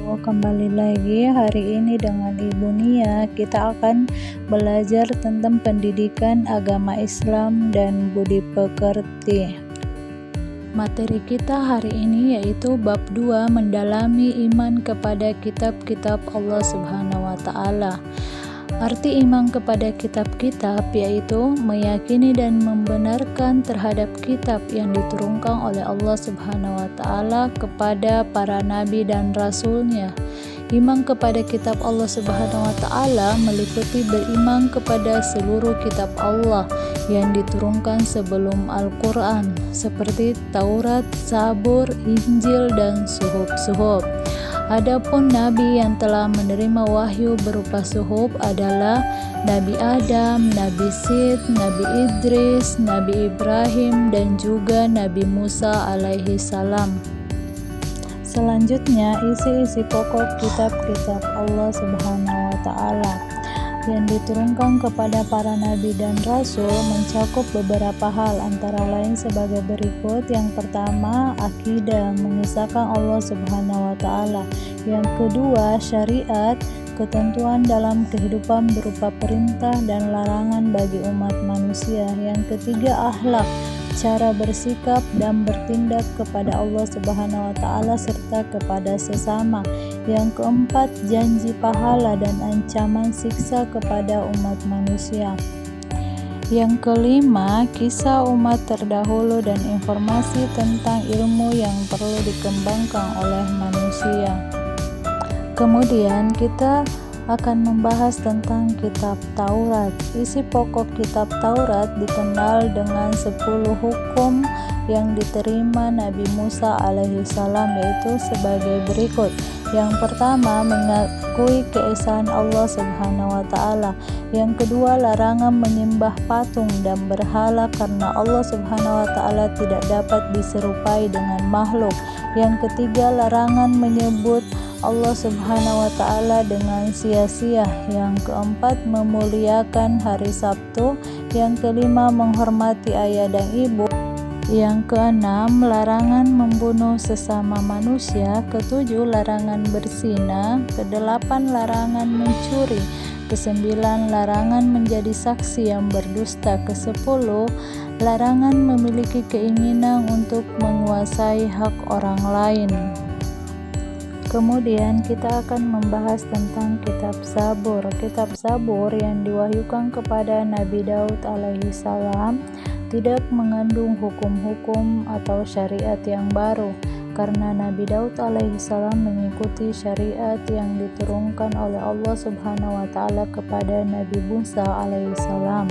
Kembali lagi hari ini dengan Ibu Nia. Kita akan belajar tentang pendidikan agama Islam dan budi pekerti. Materi kita hari ini yaitu bab 2, mendalami iman kepada kitab-kitab Allah Subhanahu wa taala. Arti iman kepada kitab-kitab yaitu meyakini dan membenarkan terhadap kitab yang diturunkan oleh Allah Subhanahu wa taala kepada para nabi dan rasulnya. Iman kepada kitab Allah Subhanahu wa taala meliputi beriman kepada seluruh kitab Allah yang diturunkan sebelum Al-Qur'an seperti Taurat, Zabur, Injil dan Suhuf. Adapun nabi yang telah menerima wahyu berupa suhuf adalah Nabi Adam, Nabi Syed, Nabi Idris, Nabi Ibrahim dan juga Nabi Musa alaihi salam. Selanjutnya isi-isi pokok kitab-kitab Allah Subhanahu wa taala yang diturunkan kepada para nabi dan rasul mencakup beberapa hal, antara lain sebagai berikut. Yang pertama, akidah, mengesahkan Allah Subhanahu wa taala. Yang kedua, syariat, ketentuan dalam kehidupan berupa perintah dan larangan bagi umat manusia. Yang ketiga, akhlak, cara bersikap dan bertindak kepada Allah Subhanahu wa taala serta kepada sesama. Yang keempat, janji pahala dan ancaman siksa kepada umat manusia. Yang kelima, kisah umat terdahulu dan informasi tentang ilmu yang perlu dikembangkan oleh manusia. Kemudian kita akan membahas tentang kitab Taurat. Isi pokok kitab Taurat dikenal dengan 10 hukum yang diterima Nabi Musa alaihi salam, yaitu sebagai berikut. Yang pertama, mengakui keesaan Allah Subhanahu wa taala. Yang kedua, larangan menyembah patung dan berhala karena Allah Subhanahu wa taala tidak dapat diserupai dengan makhluk. Yang ketiga, larangan menyebut Allah Subhanahu wa taala dengan sia-sia. Yang keempat, memuliakan hari Sabtu. Yang kelima, menghormati ayah dan ibu. Yang keenam, larangan membunuh sesama manusia. Ketujuh, larangan berzina. Kedelapan, larangan mencuri. Kesembilan, larangan menjadi saksi yang berdusta. Kesepuluh, larangan memiliki keinginan untuk menguasai hak orang lain. Kemudian kita akan membahas tentang kitab Zabur. Kitab Zabur yang diwahyukan kepada Nabi Daud alaihi salam tidak mengandung hukum-hukum atau syariat yang baru, karena Nabi Daud alaihi salam mengikuti syariat yang diturunkan oleh Allah Subhanahu wa taala kepada Nabi Musa alaihi salam.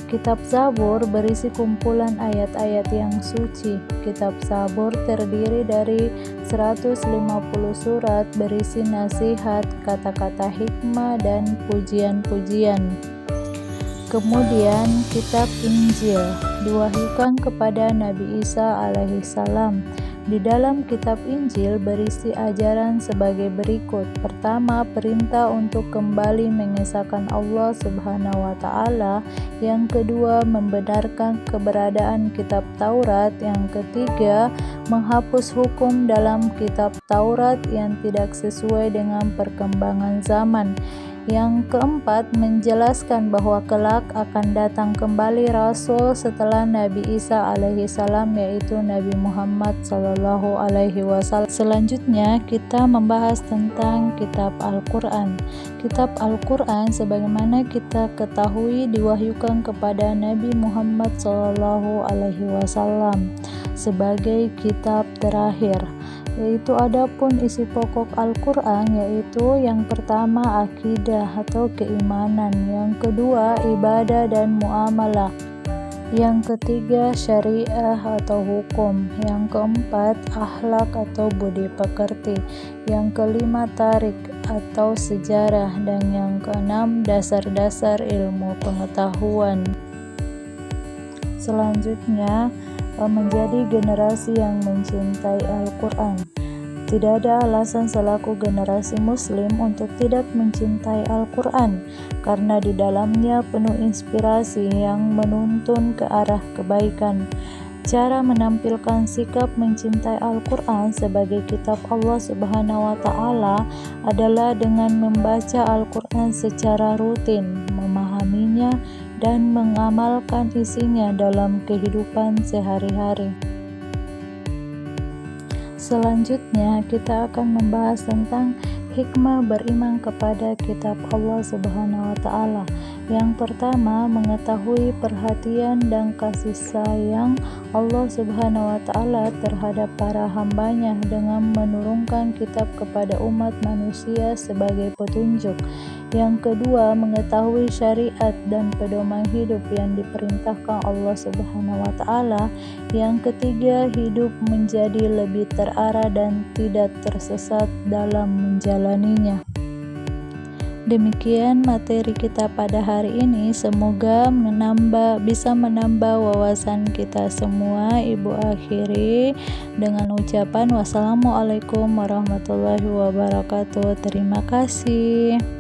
Kitab Zabur berisi kumpulan ayat-ayat yang suci. Kitab Zabur terdiri dari 150 surat berisi nasihat, kata-kata hikmah dan pujian-pujian. Kemudian kitab Injil diwahyukan kepada Nabi Isa alaihi salam. Di dalam kitab Injil berisi ajaran sebagai berikut. Pertama, perintah untuk kembali mengesahkan Allah Subhanahu wa taala. Yang kedua, membenarkan keberadaan kitab Taurat. Yang ketiga, menghapus hukum dalam kitab Taurat yang tidak sesuai dengan perkembangan zaman. Yang keempat, menjelaskan bahwa kelak akan datang kembali Rasul setelah Nabi Isa alaihi salam, yaitu Nabi Muhammad sallallahu alaihi wasallam. Selanjutnya kita membahas tentang kitab Al-Quran. Kitab Al-Quran sebagaimana kita ketahui diwahyukan kepada Nabi Muhammad sallallahu alaihi wasallam sebagai kitab terakhir. Yaitu adapun isi pokok Al-Quran yaitu yang pertama akidah atau keimanan, yang kedua ibadah dan muamalah, yang ketiga syariah atau hukum, yang keempat akhlak atau budi pekerti, yang kelima tarik atau sejarah, dan yang keenam dasar-dasar ilmu pengetahuan. Selanjutnya, menjadi generasi yang mencintai Al-Quran. Tidak ada alasan selaku generasi muslim untuk tidak mencintai Al-Quran, karena di dalamnya penuh inspirasi yang menuntun ke arah kebaikan. Cara menampilkan sikap mencintai Al-Quran sebagai kitab Allah Subhanahu wa Ta'ala adalah dengan membaca Al-Quran secara rutin, memahaminya, dan mengamalkan isinya dalam kehidupan sehari-hari. Selanjutnya, kita akan membahas tentang hikmah beriman kepada kitab Allah Subhanahu wa Ta'ala. Yang pertama, mengetahui perhatian dan kasih sayang Allah Subhanahu wa Ta'ala terhadap para hambanya dengan menurunkan kitab kepada umat manusia sebagai petunjuk. Yang kedua, mengetahui syariat dan pedoman hidup yang diperintahkan Allah Subhanahu wa Ta'ala. Yang ketiga, hidup menjadi lebih terarah dan tidak tersesat dalam menjalaninya. Demikian materi kita pada hari ini, semoga bisa menambah wawasan kita semua. Ibu akhiri dengan ucapan wassalamualaikum warahmatullahi wabarakatuh. Terima kasih.